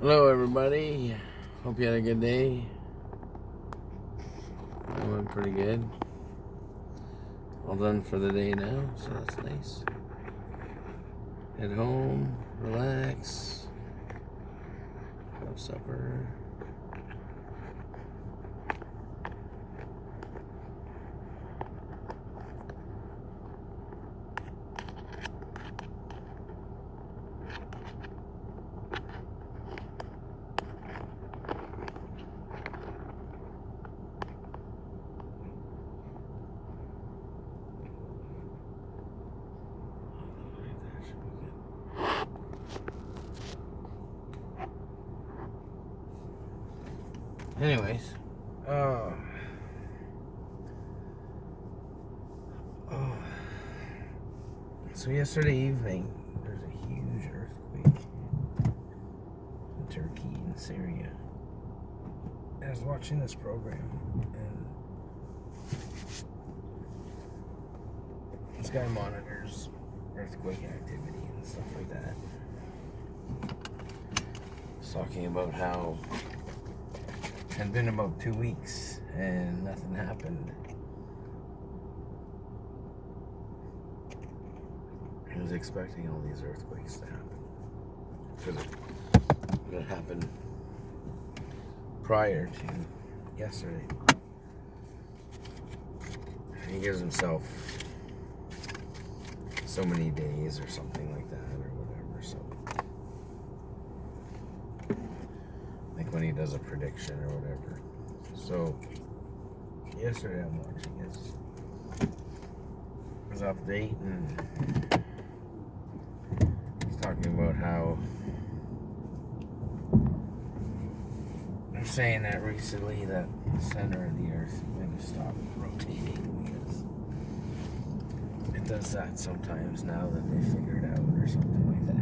Hello everybody, hope you had a good day. I went pretty good. All done for the day now, so that's nice. Head home, relax, have supper. Anyways, so yesterday evening, there's a huge earthquake in Turkey and Syria. I was watching this program, and this guy monitors earthquake activity and stuff like that. He's talking about how it had been about 2 weeks and nothing happened. He was expecting all these earthquakes to happen because it happened prior to yesterday. He gives himself so many days or something like that or whatever, so like when he does a prediction or whatever. So yesterday I'm watching his update, and he's talking about how they're saying that recently that the center of the earth maybe stopped rotating because it does that sometimes now that they figured out or something like that.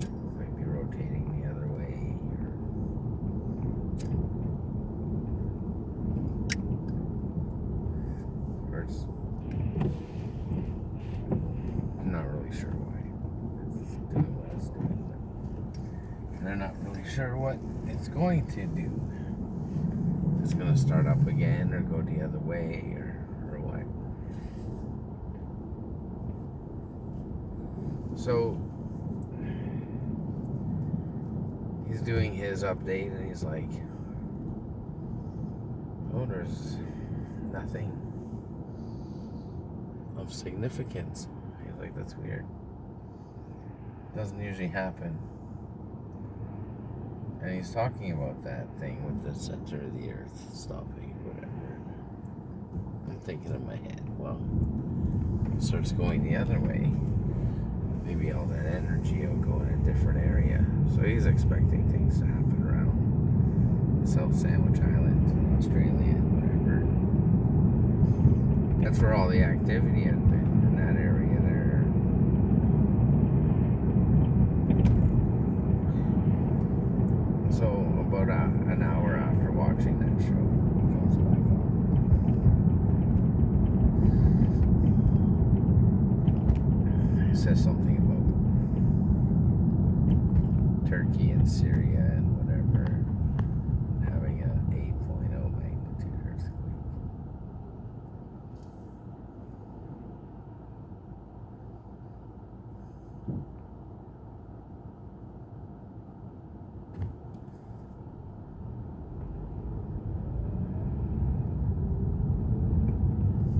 It might be rotating the other way or it's, I'm not really sure why it's doing what it's doing, but they're not really sure what it's going to do. It's going to start up again or go the other way or what. So he's doing his update and he's like, oh, there's nothing of significance. He's like, that's weird. Doesn't usually happen. And he's talking about that thing with the center of the earth stopping or whatever. I'm thinking in my head, well, it starts going the other way. Maybe all that energy will go in a different area. So he's expecting things to happen around the South Sandwich Islands in Australia and whatever. That's where all the activity is in that area there. So about an hour after watching that show, he comes back on. He says something about Turkey and Syria and whatever having a 8.0 magnitude earthquake.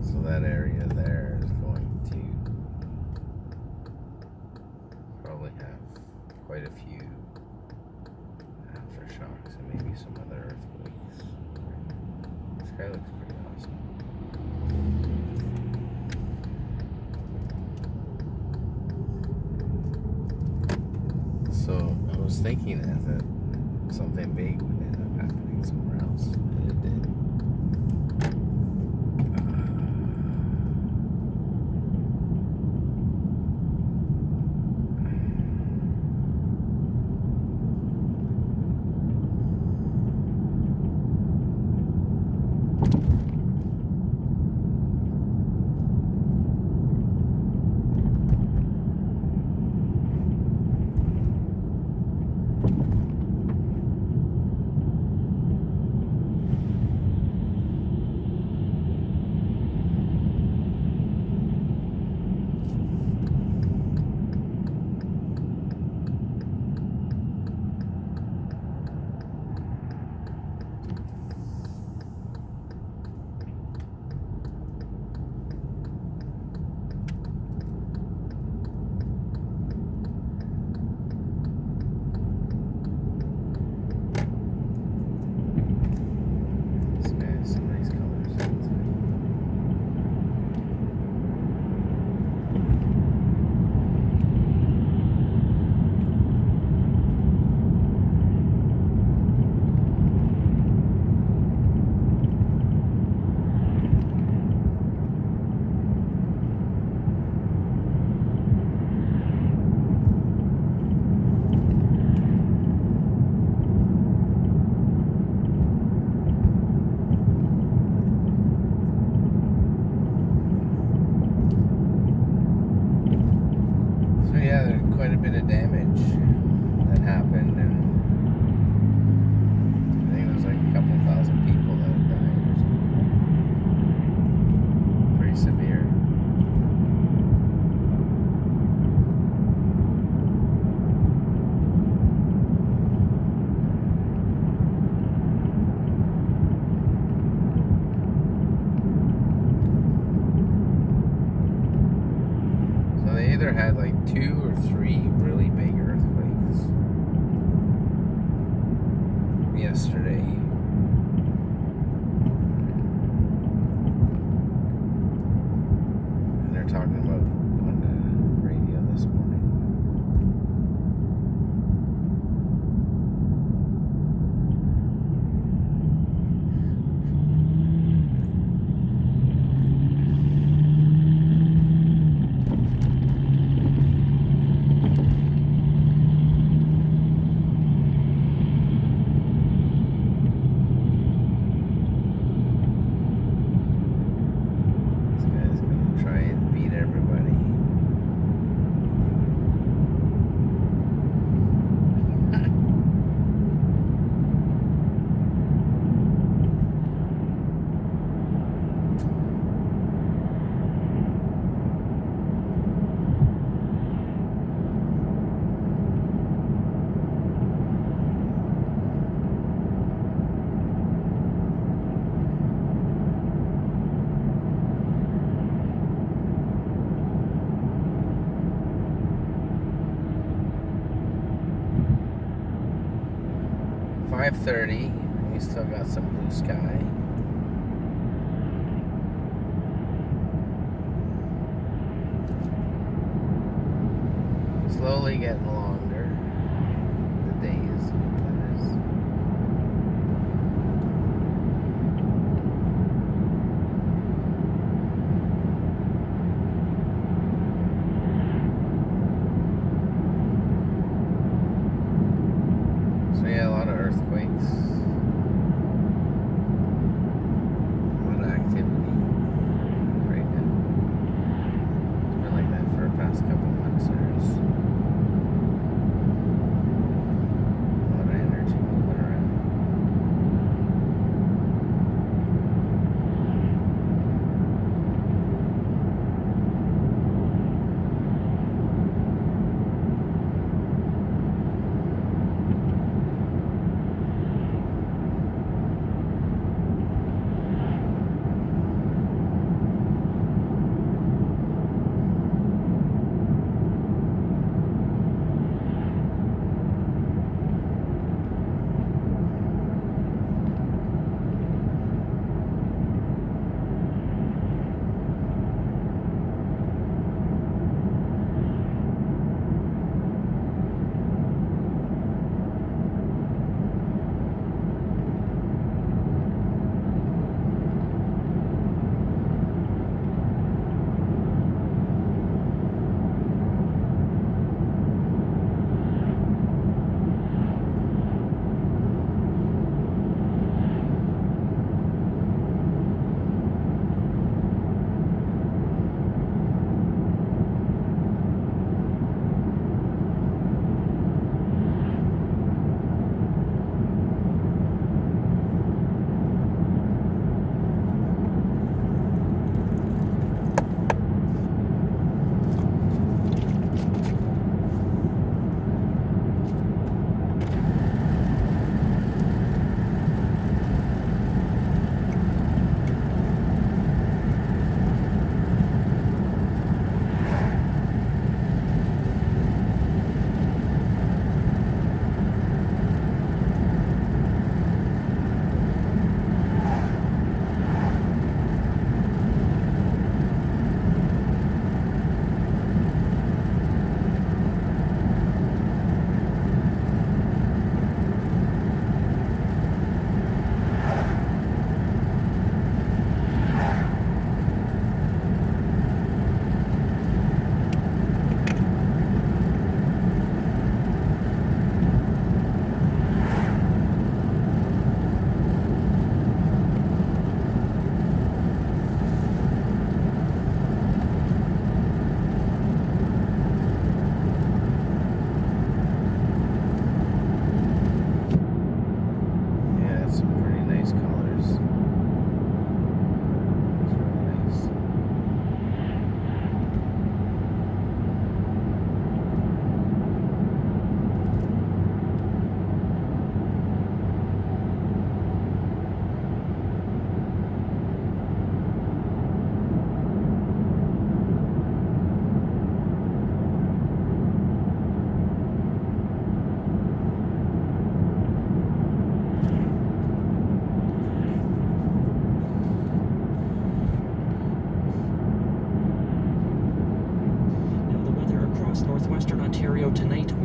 So that area there is going to probably have quite a few aftershocks and maybe some other earthquakes. This guy looks pretty awesome. So I was thinking that something big would end up happening somewhere else, and it did. But yeah, there's quite a bit of damage that happened, and I think it was like a couple thousand people that had died or something. Pretty severe. So they either had like 2 or 3 really big earthquakes yesterday. And they're talking about on the radio this morning. Try and beat everybody. .30. We still got some blue sky. Slowly getting longer. The days, that is. So yeah, a lot of earthquakes. A lot of activity right now. It's been like that for the past couple months. There's a lot of energy moving around.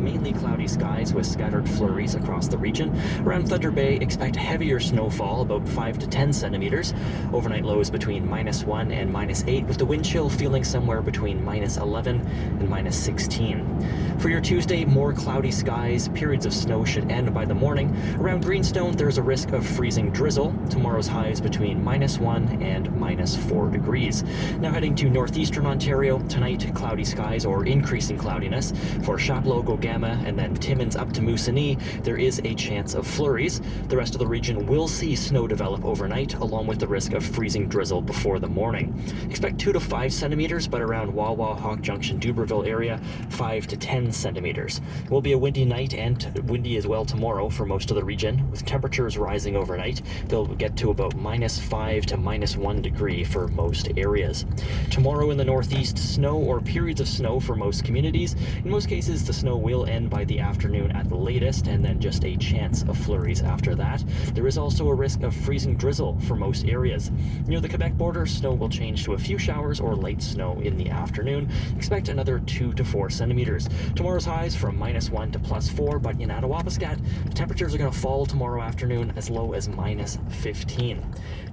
mainly cloudy skies with scattered flurries across the region. Around Thunder Bay, expect heavier snowfall, about 5 to 10 centimeters. Overnight lows between -1 and -8, with the wind chill feeling somewhere between -11 and -16. For your Tuesday, more cloudy skies. Periods of snow should end by the morning. Around Greenstone, there's a risk of freezing drizzle. Tomorrow's highs between -1 and -4 degrees. Now heading to northeastern Ontario, tonight cloudy skies or increasing cloudiness. For Chapleau, Gogama, and then Timmins up to Moosonee, there is a chance of flurries. The rest of the region will see snow develop overnight, along with the risk of freezing drizzle before the morning. Expect 2 to 5 centimeters, but around Wawa, Hawk Junction, Dubreuilville area, 5 to 10 centimeters. It will be a windy night and windy as well tomorrow for most of the region, with temperatures rising overnight. They'll get to about -5 to -1 degree for most areas. Tomorrow in the northeast, snow or periods of snow for most communities. In most cases, the snow will end by the afternoon at the latest, and then just a chance of flurries after that. There is also a risk of freezing drizzle for most areas. Near the Quebec border, snow will change to a few showers or light snow in the afternoon. Expect another 2 to 4 centimeters. Tomorrow's highs from -1 to +4, but in Attawapiskat, temperatures are going to fall tomorrow afternoon as low as -15.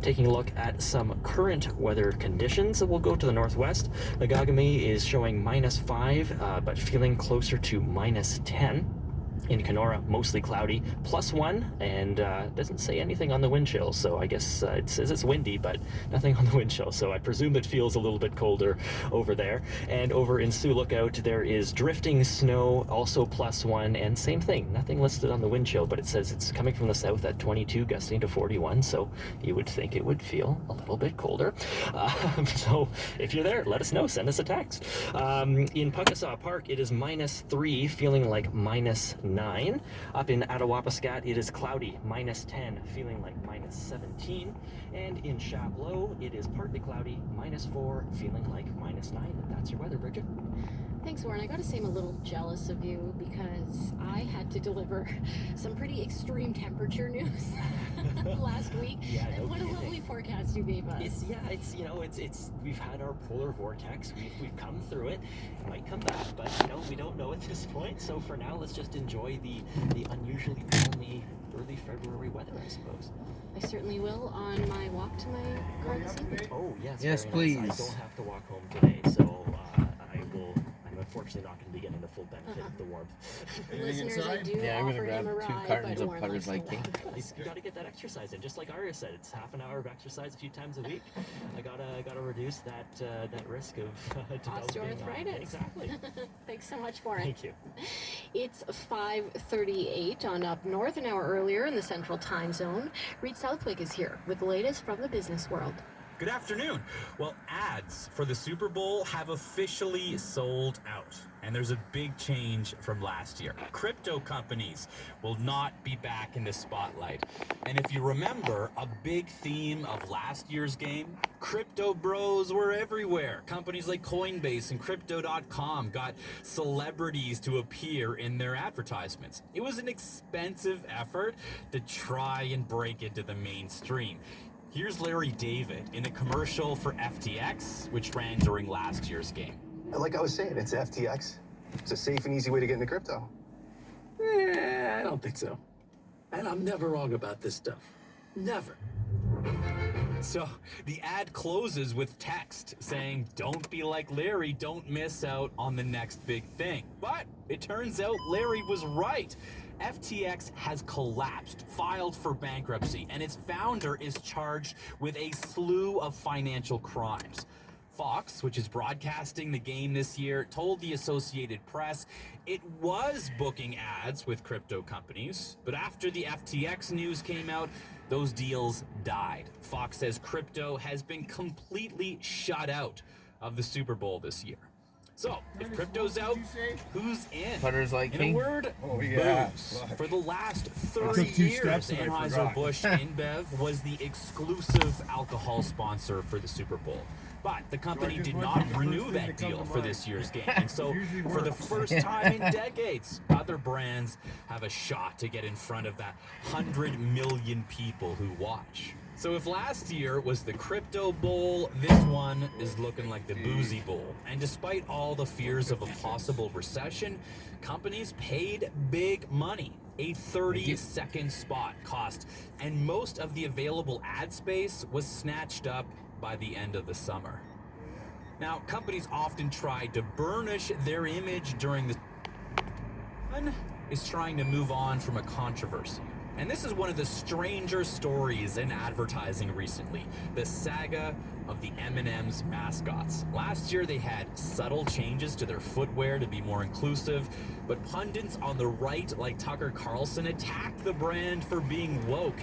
Taking a look at some current weather conditions, we'll go to the northwest. Nagagami is showing -5, but feeling closer to -10. In Kenora, mostly cloudy, +1, and doesn't say anything on the wind chill, so I guess it says it's windy, but nothing on the wind chill, so I presume it feels a little bit colder over there. And over in Sioux Lookout, there is drifting snow, also +1, and same thing, nothing listed on the wind chill, but it says it's coming from the south at 22, gusting to 41, so you would think it would feel a little bit colder. So if you're there, let us know, send us a text. In Puckasaw Park, it is -3, feeling like -9. Up in Attawapiskat, it is cloudy, -10, feeling like -17. And in Chapleau, it is partly cloudy, -4, feeling like -9. That's your weather, Bridget. Thanks, Warren. I gotta say I'm a little jealous of you because I had to deliver some pretty extreme temperature news last week. Yeah, And what a lovely forecast you gave us. It's we've had our polar vortex. We've come through it. It might come back, but we don't know at this point. So for now, let's just enjoy the unusually balmy early February weather, I suppose. I certainly will on my walk to my car this evening. Oh yes, Yes, very nice. please. I don't have to walk home today, so I'm unfortunately not going to be getting the full benefit of the warmth. Listeners, I do Yeah, I'm offer gonna grab him a 2 ride, cartons but of Warren putters likes like to king. walk. You got to get that exercise in, just like Arya said. It's half an hour of exercise a few times a week. I gotta reduce that risk of developing Osteoarthritis. Exactly. Thanks so much, Warren. Thank you. It's 5:38 on Up North, an hour earlier in the Central Time Zone. Reed Southwick is here with the latest from the business world. Good afternoon. Well, ads for the Super Bowl have officially sold out, and there's a big change from last year. Crypto companies will not be back in the spotlight. And if you remember, a big theme of last year's game, crypto bros were everywhere. Companies like Coinbase and Crypto.com got celebrities to appear in their advertisements. It was an expensive effort to try and break into the mainstream. Here's Larry David in a commercial for FTX, which ran during last year's game. Like I was saying, it's FTX. It's a safe and easy way to get into crypto. I don't think so. And I'm never wrong about this stuff. Never. So the ad closes with text saying, "Don't be like Larry, don't miss out on the next big thing." But it turns out Larry was right. FTX has collapsed, filed for bankruptcy, and its founder is charged with a slew of financial crimes. Fox, which is broadcasting the game this year, told the Associated Press it was booking ads with crypto companies, but after the FTX news came out, those deals died. Fox says crypto has been completely shut out of the Super Bowl this year. So, if crypto's out, who's in? Putters like In king? a word, booze. For the last 30 years, Anheuser-Busch InBev was the exclusive alcohol sponsor for the Super Bowl. But the company did not renew that deal for this year's game. And so, for the first time in decades, other brands have a shot to get in front of that 100 million people who watch. So if last year was the crypto bull, this one is looking like the boozy bull. And despite all the fears of a possible recession, companies paid big money. A 30-second spot cost, and most of the available ad space was snatched up by the end of the summer. Now, companies often try to burnish their image during the one is trying to move on from a controversy. And this is one of the stranger stories in advertising recently, the saga of the M&M's mascots. Last year they had subtle changes to their footwear to be more inclusive, but pundits on the right like Tucker Carlson attacked the brand for being woke,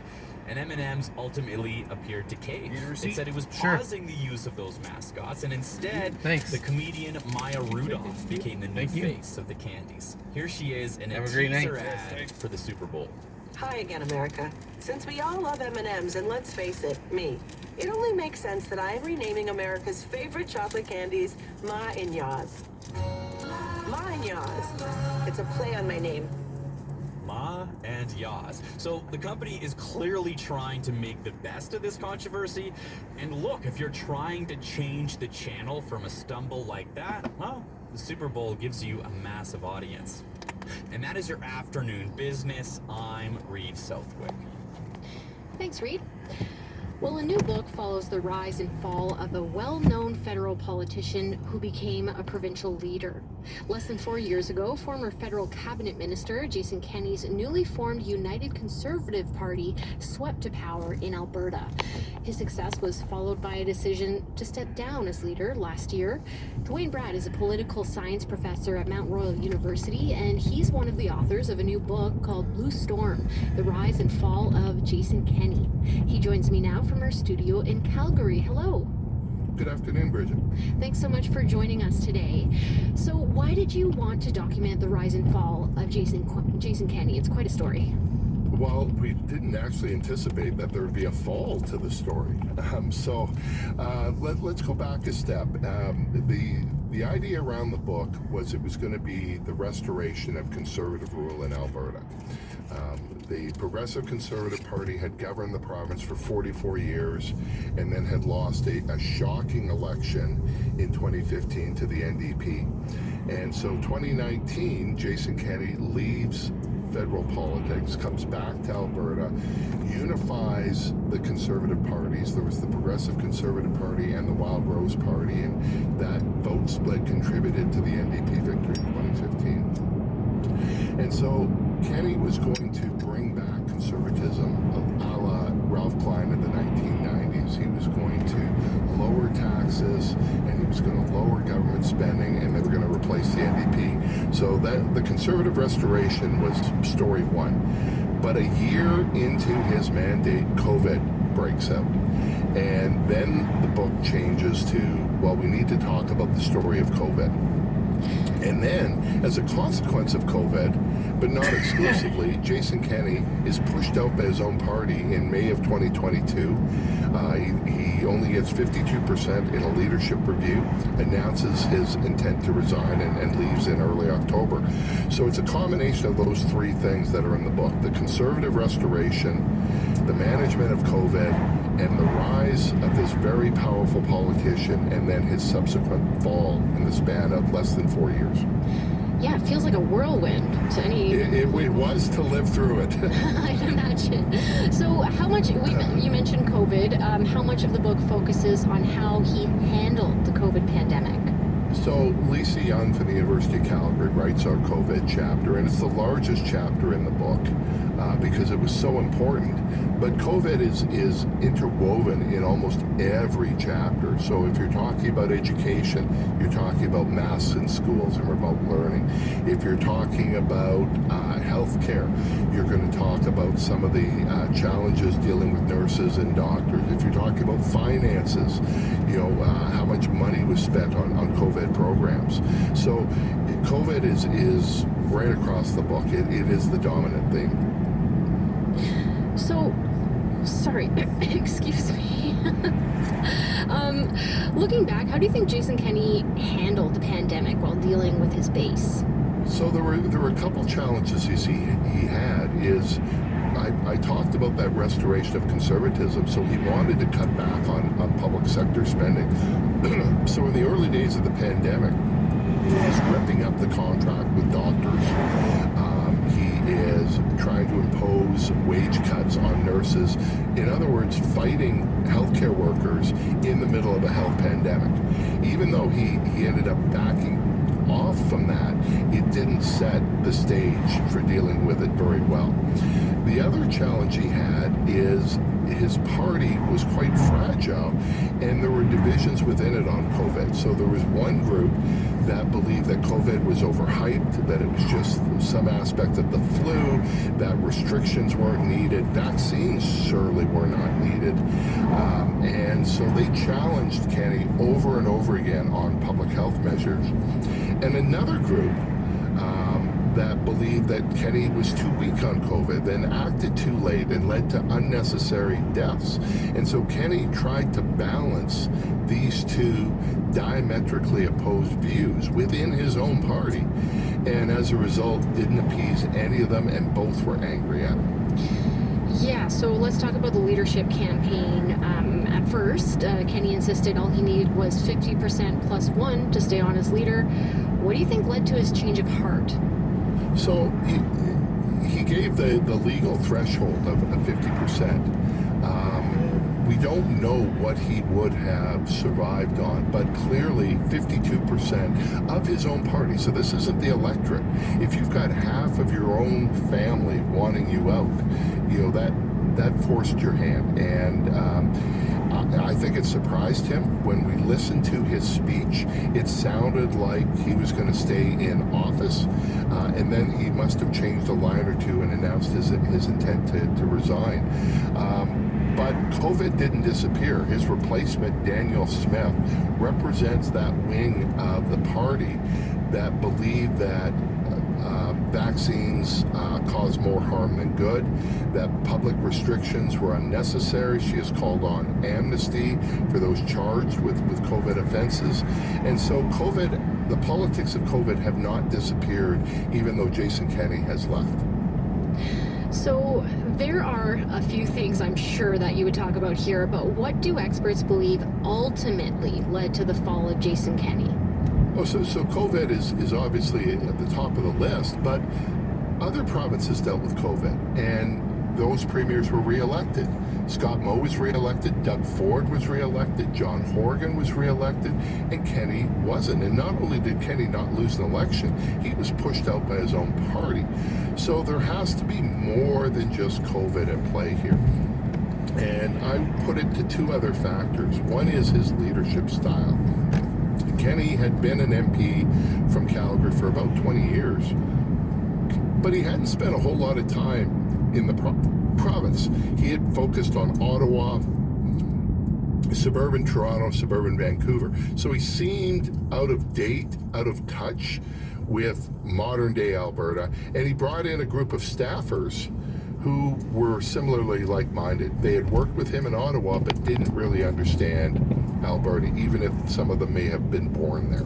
and M&M's ultimately appeared to cave. It said it was pausing the use of those mascots, and instead the comedian Maya Rudolph became the new face of the candies. Here she is in a teaser ad for the Super Bowl. Hi again, America. Since we all love M&Ms, and let's face it, me, it only makes sense that I am renaming America's favorite chocolate candies Ma and Yas. Ma and Yas. It's a play on my name. Ma and Yas. So the company is clearly trying to make the best of this controversy. And look, if you're trying to change the channel from a stumble like that, well, the Super Bowl gives you a massive audience. And that is your afternoon business. I'm Reed Southwick. Thanks, Reed. Well, a new book follows the rise and fall of a well-known federal politician who became a provincial leader. Less than 4 years ago, former federal cabinet minister Jason Kenney's newly formed United Conservative Party swept to power in Alberta. His success was followed by a decision to step down as leader last year. Dwayne Brad is a political science professor at Mount Royal University, and he's one of the authors of a new book called Blue Storm, The Rise and Fall of Jason Kenney. He joins me now from our studio in Calgary. Hello. Good afternoon, Bridget. Thanks so much for joining us today. So why did you want to document the rise and fall of Jason Kenney? It's quite a story. Well, we didn't actually anticipate that there would be a fall to the story. Let's go back a step. The idea around the book was it was going to be the restoration of conservative rule in Alberta. The Progressive Conservative Party had governed the province for 44 years and then had lost a shocking election in 2015 to the NDP. And so 2019, Jason Kenney leaves federal politics, comes back to Alberta, unifies the conservative parties. There was the Progressive Conservative Party and the Wild Rose Party, and that vote split contributed to the NDP victory in 2015. And so Kenney was going to bring back conservatism a la Ralph Klein in the 1990s. He was going to lower taxes, and he was going to lower government spending, and they were going to replace the NDP. So that the conservative restoration was story one. But a year into his mandate, COVID breaks out. And then the book changes to, well, we need to talk about the story of COVID. And then, as a consequence of COVID, but not exclusively, Jason Kenney is pushed out by his own party in May of 2022. He only gets 52% in a leadership review, announces his intent to resign, and leaves in early October. So it's a combination of those three things that are in the book: the conservative restoration, the management of COVID, and the rise of this very powerful politician, and then his subsequent fall in the span of less than 4 years. Yeah, it feels like a whirlwind to any... It was to live through it. I'd imagine. So how much, you mentioned COVID, how much of the book focuses on how he handled the COVID pandemic? So Lisa Young from the University of Calgary writes our COVID chapter, and it's the largest chapter in the book because it was so important. But COVID is interwoven in almost every chapter. So if you're talking about education, you're talking about masks in schools and remote learning. If you're talking about healthcare, you're going to talk about some of the challenges dealing with nurses and doctors. If you're talking about finances, how much money was spent on COVID programs. So COVID is right across the book. It is the dominant theme. So, sorry, excuse me. Looking back, how do you think Jason Kenney handled the pandemic while dealing with his base? So there were a couple challenges he had. Is I talked about that restoration of conservatism, so he wanted to cut back on public sector spending. So in the early days of the pandemic, he's ripping up the contract with doctors. He is trying to impose wage cuts on nurses. In other words, fighting healthcare workers in the middle of a health pandemic. Even though he ended up backing off from that, it didn't set the stage for dealing with it very well. The other challenge he had is his party was quite fragile, and there were divisions within it on COVID. So there was one group that believed that COVID was overhyped, that it was just some aspect of the flu, that restrictions weren't needed, vaccines surely were not needed. And so they challenged Kenney over and over again on public health measures. And another group that believed that Kenney was too weak on COVID, then acted too late and led to unnecessary deaths. And so Kenney tried to balance these two diametrically opposed views within his own party, and as a result didn't appease any of them, and both were angry at him. Yeah, so let's talk about the leadership campaign. At first, Kenney insisted all he needed was 50% plus one to stay on as leader. What do you think led to his change of heart? So he gave the legal threshold of 50%. We don't know what he would have survived on, but clearly 52% of his own party. So this isn't the electorate. If you've got half of your own family wanting you out, you know, that forced your hand. And I think it surprised him. When we listened to his speech, it sounded like he was going to stay in office, and then he must have changed a line or two and announced his intent to resign. But COVID didn't disappear. His replacement, Daniel Smith, represents that wing of the party that believed that vaccines cause more harm than good, that public restrictions were unnecessary. She has called on amnesty for those charged with COVID offenses. And so COVID, the politics of COVID have not disappeared, even though Jason Kenney has left. So there are a few things I'm sure that you would talk about here, but what do experts believe ultimately led to the fall of Jason Kenney? Oh, so COVID is obviously at the top of the list, but other provinces dealt with COVID, and those premiers were reelected. Scott Moe was reelected, Doug Ford was reelected, John Horgan was reelected, and Kenney wasn't. And not only did Kenney not lose an election, he was pushed out by his own party. So there has to be more than just COVID at play here. And I put it to two other factors. One is his leadership style. Kenney had been an MP from Calgary for about 20 years, but he hadn't spent a whole lot of time in the province. He had focused on Ottawa, suburban Toronto, suburban Vancouver. So he seemed out of date, out of touch with modern day Alberta, and he brought in a group of staffers who were similarly like-minded. They had worked with him in Ottawa, but didn't really understand Alberta, even if some of them may have been born there.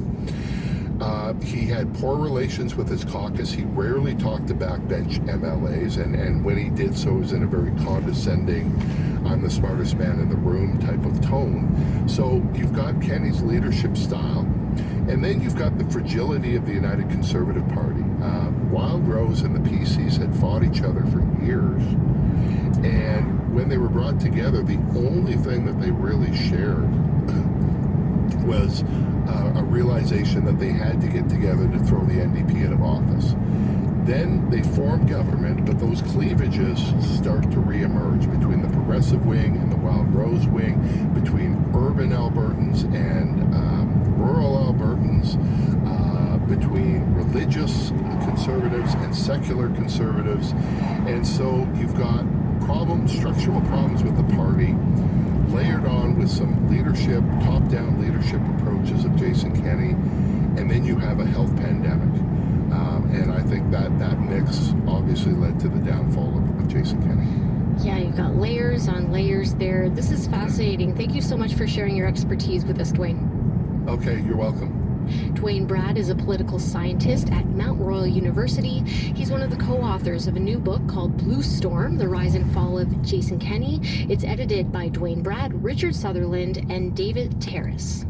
He had poor relations with his caucus. He rarely talked to backbench MLAs, and when he did so, it was in a very condescending, I'm the smartest man in the room type of tone. So you've got Kenney's leadership style, and then you've got the fragility of the United Conservative Party. Wild Rose and the PCs had fought each other for years, and when they were brought together, the only thing that they really shared was a realization that they had to get together to throw the NDP out of office. Then they formed government, but those cleavages start to reemerge between the progressive wing and the Wild Rose wing, between urban Albertans and rural Albertans, between religious conservatives and secular conservatives. And so you've got structural problems with the party, layered on with some leadership, top-down leadership approaches of Jason Kenney, and then you have a health pandemic. And I think that mix obviously led to the downfall of Jason Kenney. Yeah, you've got layers on layers there. This is fascinating. Thank you so much for sharing your expertise with us, Dwayne. Okay, you're welcome. Dwayne Brad is a political scientist at Mount Royal University. He's one of the co-authors of a new book called Blue Storm, The Rise and Fall of Jason Kenney. It's edited by Dwayne Brad, Richard Sutherland, and David Terrace.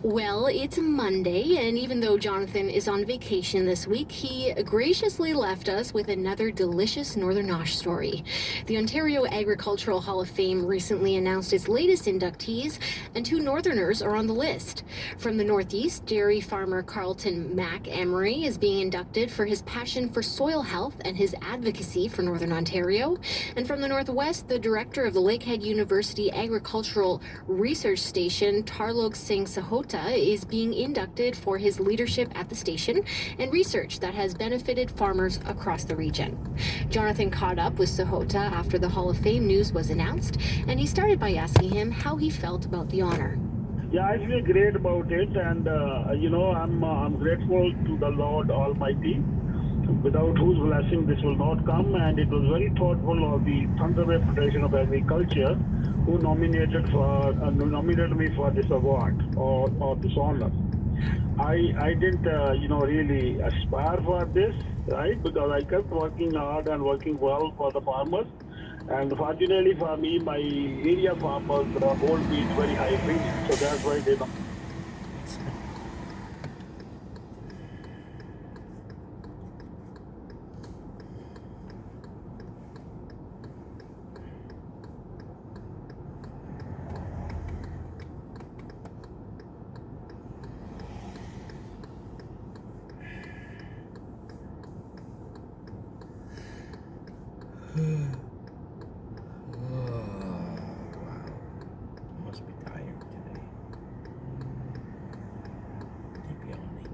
Well, it's Monday, and even though Jonathan is on vacation this week, he graciously left us with another delicious Northern Nosh story. The Ontario Agricultural Hall of Fame recently announced its latest inductees, and 2 Northerners are on the list. From the Northeast, dairy farmer Carlton Mac Emery is being inducted for his passion for soil health and his advocacy for Northern Ontario. And from the Northwest, the director of the Lakehead University Agricultural Research Station, Tarlok Singh Sahota, is being inducted for his leadership at the station and research that has benefited farmers across the region. Jonathan caught up with Sahota after the Hall of Fame news was announced, and he started by asking him how he felt about the honor. Yeah, I feel great about it, and I'm grateful to the Lord Almighty, without whose blessing this will not come. And it was very thoughtful of the Thunder Bay Federation of Agriculture, who nominated me for this award or this honor. I didn't really aspire for this, right? Because I kept working hard and working well for the farmers. And fortunately for me, my area farmers hold me in very high opinion. So that's why they don't. Must be tired today. Keep yawning.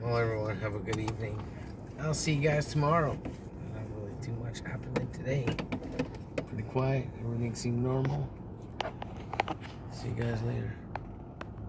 Well, everyone, have a good evening. I'll see you guys tomorrow. Not really too much happening today. Pretty quiet. Everything seemed normal. See you guys later.